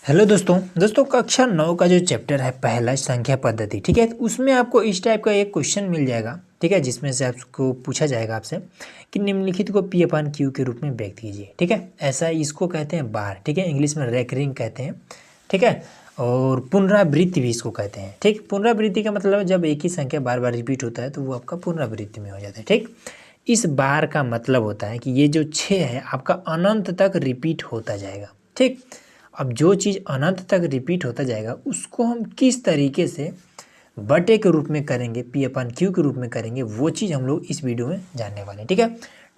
Hello दोस्तों कक्षा 9 का जो चैप्टर है पहला संख्या पद्धति, ठीक है। उसमें आपको इस टाइप का एक क्वेश्चन मिल जाएगा, ठीक है, जिसमें से आपको पूछा जाएगा आपसे कि निम्नलिखित को पी अपान क्यू के रूप में व्यक्त कीजिए, ठीक है। ऐसा इसको कहते हैं बार, ठीक है, इंग्लिश में रेकरिंग कहते हैं, ठीक है। और पुनरावृत्ति भी इसको कहते हैं, ठीक। पुनरावृत्ति का मतलब है जब एक ही संख्या बार बार रिपीट होता है तो वो आपका पुनरावृत्ति में हो जाता है, ठीक। इस बार का मतलब होता है कि ये जो 6 है आपका अनंत तक रिपीट होता जाएगा, ठीक। अब जो चीज़ अनंत तक रिपीट होता जाएगा उसको हम किस तरीके से बटे के रूप में करेंगे, पी अपान क्यू के रूप में करेंगे, वो चीज़ हम लोग इस वीडियो में जानने वाले हैं, ठीक है।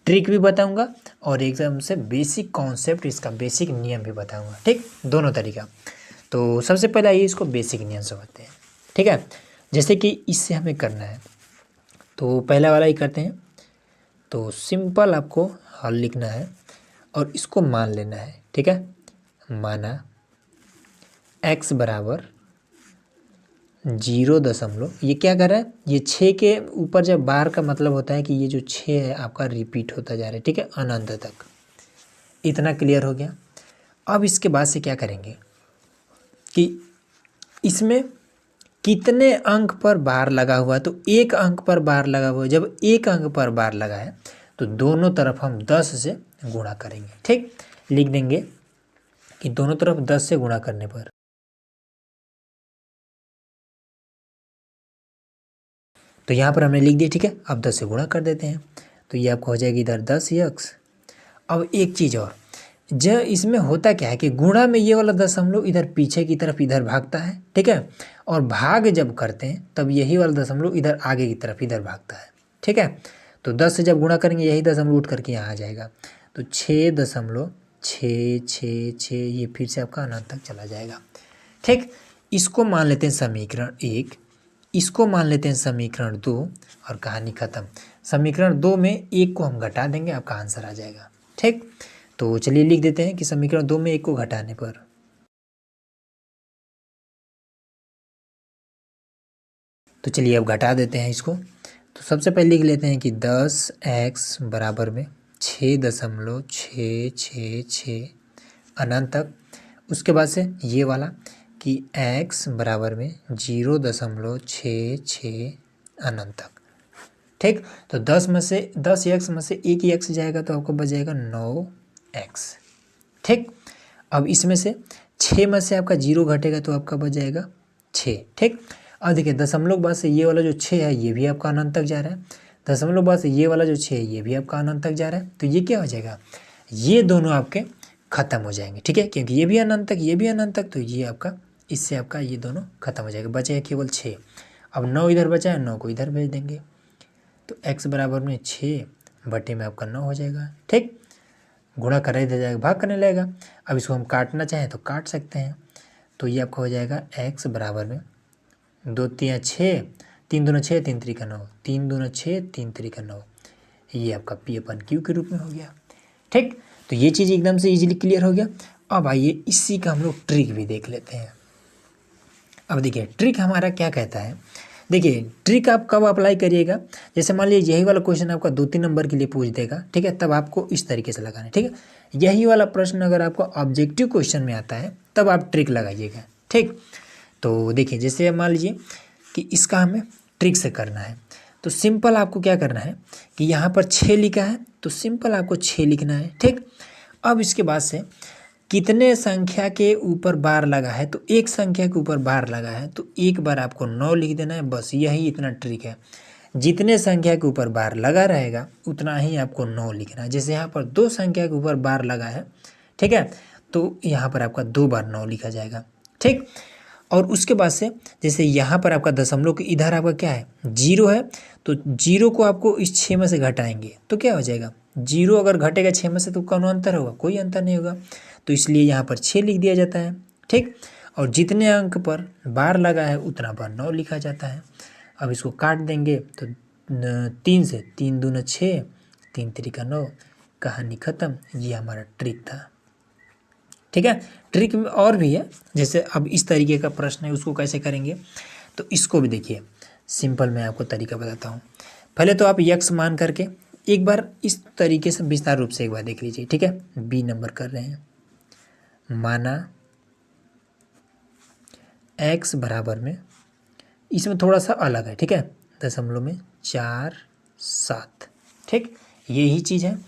ट्रिक भी बताऊंगा और एकदम से बेसिक कॉन्सेप्ट, इसका बेसिक नियम भी बताऊंगा, ठीक, दोनों तरीका। तो सबसे पहले आइए इसको बेसिक नियम समझते हैं, ठीक है। जैसे कि इससे हमें करना है तो पहला वाला ही करते हैं। तो सिंपल आपको हल लिखना है और इसको मान लेना है, ठीक है। माना x बराबर 0 ये क्या कर रहा है, ये 6 के ऊपर जब बार का मतलब होता है कि ये जो 6 है आपका रिपीट होता जा रहा है, ठीक है, अनंत तक। इतना क्लियर हो गया। अब इसके बाद से क्या करेंगे कि इसमें कितने अंक पर बार लगा हुआ है, तो एक अंक पर बार लगा हुआ है। जब एक अंक पर बार लगा है तो दोनों तरफ हम 10 से गुणा करेंगे, ठीक। लिख देंगे कि दोनों तरफ 10 से गुणा करने पर, तो यहाँ पर हमने लिख दिया, ठीक है। अब 10 से गुणा कर देते हैं तो ये आपको हो जाएगी इधर 10x। अब एक चीज़ और, जब इसमें होता क्या है कि गुणा में ये वाला दशमलव इधर पीछे की तरफ इधर भागता है, ठीक है, और भाग जब करते हैं तब यही वाला दशमलव इधर आगे की तरफ इधर भागता है, ठीक है। तो 10 से जब गुणा करेंगे यही दशमलव उठ करके यहाँ आ जाएगा, तो 6.666 ये फिर से आपका अनंत तक चला जाएगा, ठीक। इसको मान लेते हैं समीकरण 1, इसको मान लेते हैं समीकरण 2 और कहानी खत्म। समीकरण 2 में 1 को हम घटा देंगे, आपका आंसर आ जाएगा, ठीक। तो चलिए लिख देते हैं कि समीकरण 2 में 1 को घटाने पर, तो चलिए अब घटा देते हैं इसको। तो सबसे पहले लिख लेते हैं कि 10x बराबर में 6.666 अनंत तक। उसके बाद से ये वाला कि x बराबर में 0.66 अनंत तक, ठीक। तो 10x में से एक ही x जाएगा तो आपको बच जाएगा 9x, ठीक। अब इसमें से 6 में से आपका 0 घटेगा तो आपका बच जाएगा 6, ठीक। अब देखिए दशमलव बाद से ये वाला जो 6 है ये भी आपका अनंत तक जा रहा है, दशमलव बाद से ये वाला जो 6 है ये भी आपका अनंत तक जा रहा है, तो ये क्या हो जाएगा, ये दोनों आपके खत्म हो जाएंगे, ठीक है, क्योंकि ये भी अनंत तक ये भी अनंत तक, तो ये आपका इससे आपका ये दोनों खत्म हो जाएगा, बचेगा केवल 6। अब 9 इधर बचा है, 9 को इधर भेज देंगे तो x बराबर में 6 बटे में आपका 9 हो जाएगा, ठीक। गुणा कर इधर जाएगा भाग करने लगेगा। अब इसको हम काटना चाहें तो काट सकते हैं, तो ये आपका हो जाएगा x बराबर में 2 3 6, 3 दूना 6, 3 3 9, 3 दूना 6, 3 3 9, ये आपका पी अपन क्यू के रूप में हो गया, ठीक। तो ये चीज़ एकदम से इजीली क्लियर हो गया। अब आइए इसी का हम लोग ट्रिक भी देख लेते हैं। अब देखिए ट्रिक हमारा क्या कहता है, देखिए ट्रिक आप कब अप्लाई करिएगा, जैसे मान लीजिए यही वाला क्वेश्चन आपका 2-3 नंबर के लिए पूछ देगा, ठीक है, तब आपको इस तरीके से लगाना है, ठीक है। यही वाला प्रश्न अगर आपको ऑब्जेक्टिव क्वेश्चन में आता है तब आप ट्रिक लगाइएगा, ठीक। तो देखिए जैसे मान लीजिए कि इसका हमें ट्रिक से करना है, तो सिंपल आपको क्या करना है कि यहाँ पर 6 लिखा है तो सिंपल आपको 6 लिखना है, ठीक। अब इसके बाद से कितने संख्या के ऊपर बार लगा है, तो एक संख्या के ऊपर बार लगा है तो एक बार आपको 9 लिख देना है, बस यही इतना ट्रिक है। जितने संख्या के ऊपर बार लगा रहेगा उतना ही आपको 9 लिखना है। जैसे यहाँ पर 2 संख्या के ऊपर बार लगा है, ठीक है, तो यहाँ पर आपका 2 बार 9 लिखा जाएगा, ठीक। और उसके बाद से जैसे यहाँ पर आपका दशमलव के इधर आपका क्या है 0 है, तो 0 को आपको इस 6 में से घटाएंगे तो क्या हो जाएगा, 0 अगर घटेगा 6 में से तो कौन अंतर होगा, कोई अंतर नहीं होगा, तो इसलिए यहाँ पर 6 लिख दिया जाता है, ठीक। और जितने अंक पर बार लगा है उतना बार 9 लिखा जाता है। अब इसको काट देंगे तो 3 से 3 दूना 6, 3 3 9, कहानी ख़त्म। ये हमारा ट्रिक था, ठीक है। ट्रिक में और भी है, जैसे अब इस तरीके का प्रश्न है उसको कैसे करेंगे, तो इसको भी देखिए सिंपल मैं आपको तरीका बताता हूँ। पहले तो आप यक्स मान करके एक बार इस तरीके से विस्तार रूप से एक बार देख लीजिए, ठीक है। बी नंबर कर रहे हैं, माना x बराबर में, इसमें थोड़ा सा अलग है, ठीक है, 0.47, ठीक, यही चीज़ है।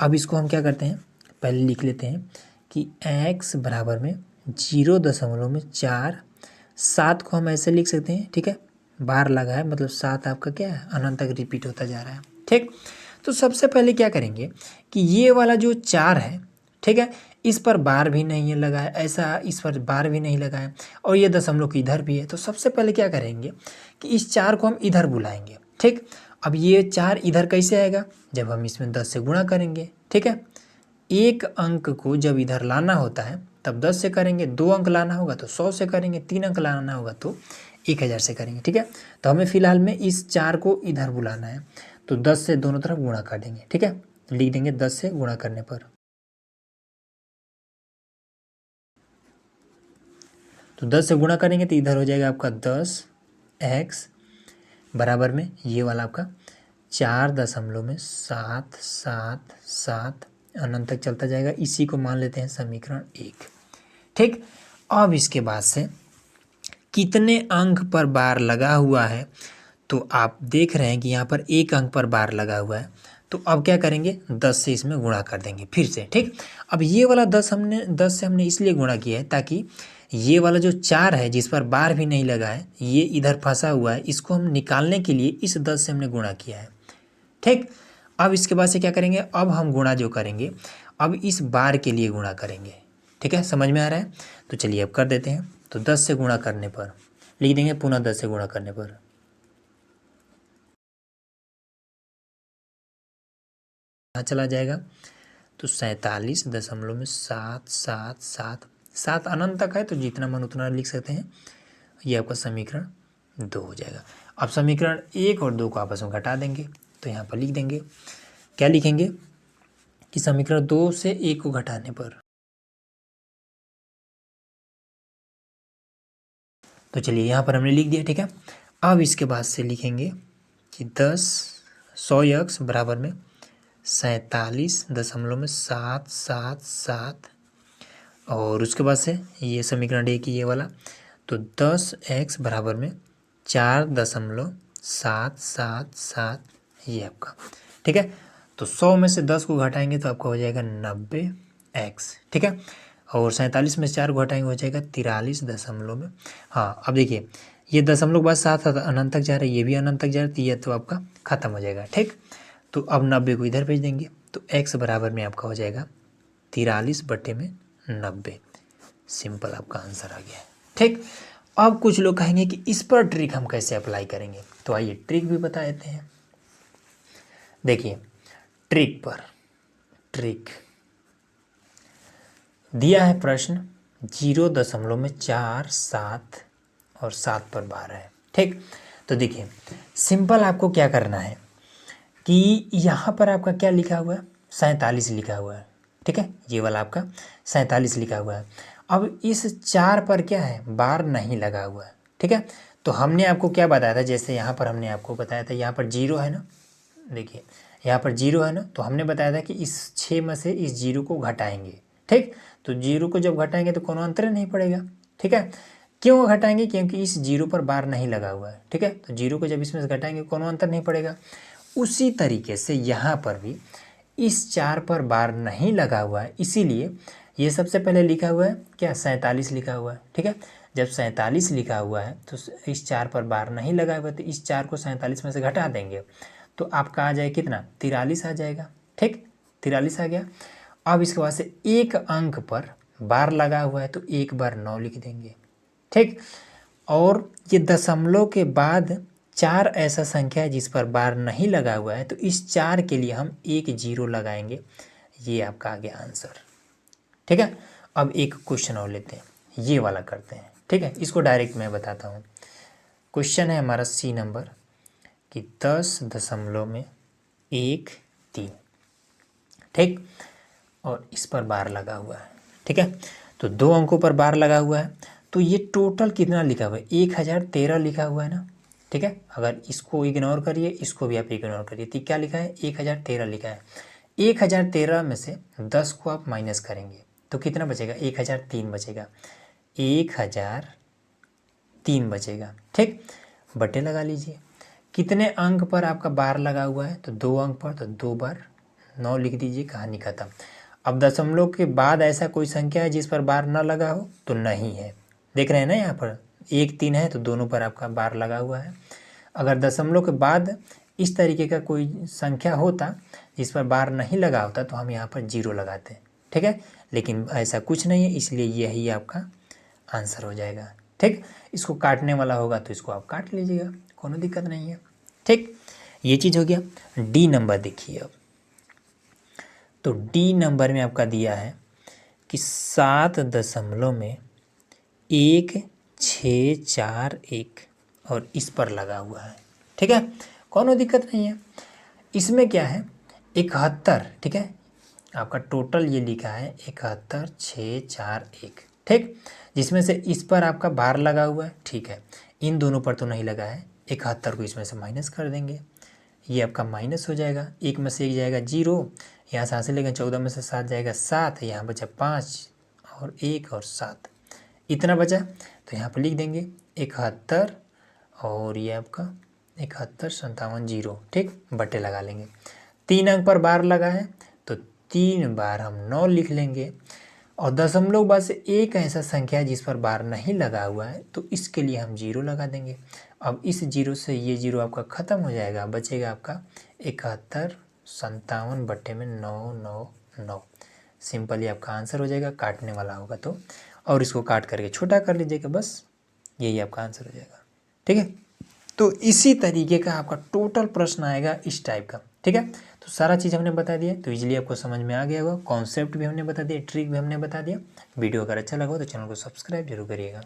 अब इसको हम क्या करते हैं, पहले लिख लेते हैं कि x बराबर में 0.47 को हम ऐसे लिख सकते हैं, ठीक है, बार लगा है मतलब 7 आपका क्या है, अनंत तक रिपीट होता जा रहा है, ठीक। तो सबसे पहले क्या करेंगे कि ये वाला जो 4 है, ठीक है, इस पर बार भी नहीं है लगा है, ऐसा इस पर बार भी नहीं लगा है, और ये दशमलव की इधर भी है। तो सबसे पहले क्या करेंगे कि इस 4 को हम इधर बुलाएंगे, ठीक। अब ये 4 इधर कैसे आएगा, जब हम इसमें 10 से गुणा करेंगे, ठीक है। एक अंक को जब इधर लाना होता है तब 10 से करेंगे, 2 अंक लाना होगा तो 100 से करेंगे, 3 अंक लाना होगा तो 1000 से करेंगे, ठीक है। तो हमें फिलहाल में इस 4 को इधर बुलाना है, तो 10 से दोनों तरफ गुणा कर देंगे, ठीक है, लिख देंगे 10 से गुणा करने पर। तो 10 से गुणा करेंगे तो इधर हो जाएगा आपका 10x बराबर में ये वाला आपका 4.777 अनंत तक चलता जाएगा। इसी को मान लेते हैं समीकरण 1, ठीक। अब इसके बाद से कितने अंक पर बार लगा हुआ है, तो आप देख रहे हैं कि यहाँ पर एक अंक पर बार लगा हुआ है, तो अब क्या करेंगे 10 से इसमें गुणा कर देंगे फिर से, ठीक। अब ये वाला 10 से हमने इसलिए गुणा किया है ताकि ये वाला जो 4 है जिस पर बार भी नहीं लगा है, ये इधर फंसा हुआ है, इसको हम निकालने के लिए इस 10 से हमने गुणा किया है, ठीक। अब इसके बाद से क्या करेंगे, अब हम गुणा जो करेंगे अब इस बार के लिए गुणा करेंगे, ठीक है, समझ में आ रहा है। तो चलिए अब कर देते हैं। तो 10 से गुणा करने पर लिख देंगे, पुनः 10 से गुणा करने पर चला जाएगा, तो 47.777 7 अनंत तक है, तो जितना मन उतना लिख सकते हैं। ये आपका समीकरण 2 हो जाएगा। अब समीकरण 1 और 2 को आपस में घटा देंगे, तो यहाँ पर लिख देंगे, क्या लिखेंगे कि समीकरण 2 से 1 को घटाने पर, तो चलिए यहाँ पर हमने लिख दिया, ठीक है। अब इसके बाद से लिखेंगे कि 100x बराबर में 47.777 और उसके बाद से ये समीकरण 1 ये वाला, तो 10x बराबर में 4.777 ये आपका, ठीक है। तो 100 में से 10 को घटाएंगे तो आपका हो जाएगा 90x, ठीक है। और 47 में से 4 को घटाएंगे हो जाएगा 43 में, हाँ। अब देखिए ये दशमलव के बाद 7 अनंत तक जा रहा है, ये भी अनंत तक जा रहा है, तो ये तो आपका खत्म हो जाएगा, ठीक। तो अब 90 को इधर भेज देंगे, तो x बराबर में आपका हो जाएगा 43/90। सिंपल आपका आंसर आ गया है, ठीक। अब कुछ लोग कहेंगे कि इस पर ट्रिक हम कैसे अप्लाई करेंगे, तो आइए ट्रिक भी बता देते हैं। देखिए ट्रिक पर, ट्रिक दिया है प्रश्न 0.47 और 7 पर बार है, ठीक। तो देखिए सिंपल आपको क्या करना है कि यहाँ पर आपका क्या लिखा हुआ है, 47 लिखा हुआ है, ठीक है, ये वाला आपका 47 लिखा हुआ है। अब इस 4 पर क्या है, बार नहीं लगा हुआ है, ठीक है। तो हमने आपको क्या बताया था, जैसे यहाँ पर हमने आपको बताया था, यहाँ पर 0 है ना, देखिए यहाँ पर 0 है ना, तो हमने बताया था कि इस 6 में से इस 0 को घटाएंगे, ठीक। तो 0 को जब घटाएंगे तो कोनो अंतर नहीं पड़ेगा, ठीक है। क्यों घटाएंगे, क्योंकि इस 0 पर बार नहीं लगा हुआ है, ठीक है। तो 0 को जब इसमें से घटाएंगे कोनो अंतर नहीं पड़ेगा। उसी तरीके से यहाँ पर भी इस 4 पर बार नहीं लगा हुआ है, इसीलिए ये सबसे पहले लिखा हुआ है क्या, 47 लिखा हुआ है, ठीक है। जब 47 लिखा हुआ है तो इस 4 पर बार नहीं लगा हुआ है, तो इस 4 को 47 में से घटा देंगे तो आपका आ जाए कितना, 43 आ जाएगा, ठीक, 43 आ गया। अब इसके बाद से एक अंक पर बार लगा हुआ है तो 1 बार 9 लिख देंगे, ठीक। और ये दशमलव के बाद 4 ऐसा संख्या है जिस पर बार नहीं लगा हुआ है, तो इस 4 के लिए हम 1 0 लगाएंगे, ये आपका आ गया आंसर, ठीक है। अब एक क्वेश्चन और लेते हैं, ये वाला करते हैं, ठीक है। इसको डायरेक्ट मैं बताता हूँ। क्वेश्चन है हमारा C नंबर कि 10.13, ठीक, और इस पर बार लगा हुआ है, ठीक है। तो 2 अंकों पर बार लगा हुआ है, तो ये टोटल कितना लिखा हुआ है, 1013 लिखा हुआ है ना, ठीक है। अगर इसको इग्नोर करिए, इसको भी आप इग्नोर करिए, तो क्या लिखा है, 1013 लिखा है। 1013 में से 10 को आप माइनस करेंगे तो कितना बचेगा, 1003 बचेगा। 1003 3 बचेगा। ठीक, बटे लगा लीजिए। कितने अंक पर आपका बार लगा हुआ है, तो 2 अंक पर, तो 2 बार 9 लिख दीजिए, कहानी खत्म। अब दशमलव के बाद ऐसा कोई संख्या है जिस पर बार ना लगा हो, तो नहीं है। देख रहे हैं ना यहाँ पर 1 3 है तो दोनों पर आपका बार लगा हुआ है। अगर दशमलव के बाद इस तरीके का कोई संख्या होता जिस पर बार नहीं लगा होता तो हम यहाँ पर 0 लगाते। ठीक है, लेकिन ऐसा कुछ नहीं है, इसलिए यही आपका आंसर हो जाएगा। ठीक, इसको काटने वाला होगा तो इसको आप काट लीजिएगा, कोनो दिक्कत नहीं है। ठीक, ये चीज़ हो गया। डी नंबर देखिए अब, तो डी नंबर में आपका दिया है कि 7.1641 और इस पर लगा हुआ है। ठीक है, कोनो दिक्कत नहीं है। इसमें क्या है 71, ठीक है, आपका टोटल ये लिखा है 71641। ठीक, जिसमें से इस पर आपका बार लगा हुआ है। ठीक है, इन दोनों पर तो नहीं लगा है, 71 को इसमें से माइनस कर देंगे, ये आपका माइनस हो जाएगा। 1 में से 1 जाएगा 0, यहाँ से हासिल लेंगे 14 में से 7 जाएगा 7, यहाँ बचा 5 और 1 और 7, इतना बचा। तो यहाँ पर लिख देंगे 71 और ये आपका 71 57 0। ठीक, बटे लगा लेंगे। 3 अंक पर बार लगा है तो 3 बार हम 9 लिख लेंगे। और दशमलव बाद से एक ऐसा संख्या है जिस पर बार नहीं लगा हुआ है तो इसके लिए हम 0 लगा देंगे। अब इस 0 से ये 0 आपका ख़त्म हो जाएगा, बचेगा आपका 71 57 बटे में 9 9 9। सिंपली आपका आंसर हो जाएगा, काटने वाला होगा तो, और इसको काट करके छोटा कर लीजिएगा, बस यही आपका आंसर हो जाएगा। ठीक है, तो इसी तरीके का आपका टोटल प्रश्न आएगा इस टाइप का। ठीक है, तो सारा चीज़ हमने बता दिया, तो इजीली आपको समझ में आ गया होगा। कॉन्सेप्ट भी हमने बता दिया, ट्रिक भी हमने बता दिया। वीडियो अगर अच्छा लगा हो तो चैनल को सब्सक्राइब जरूर करिएगा।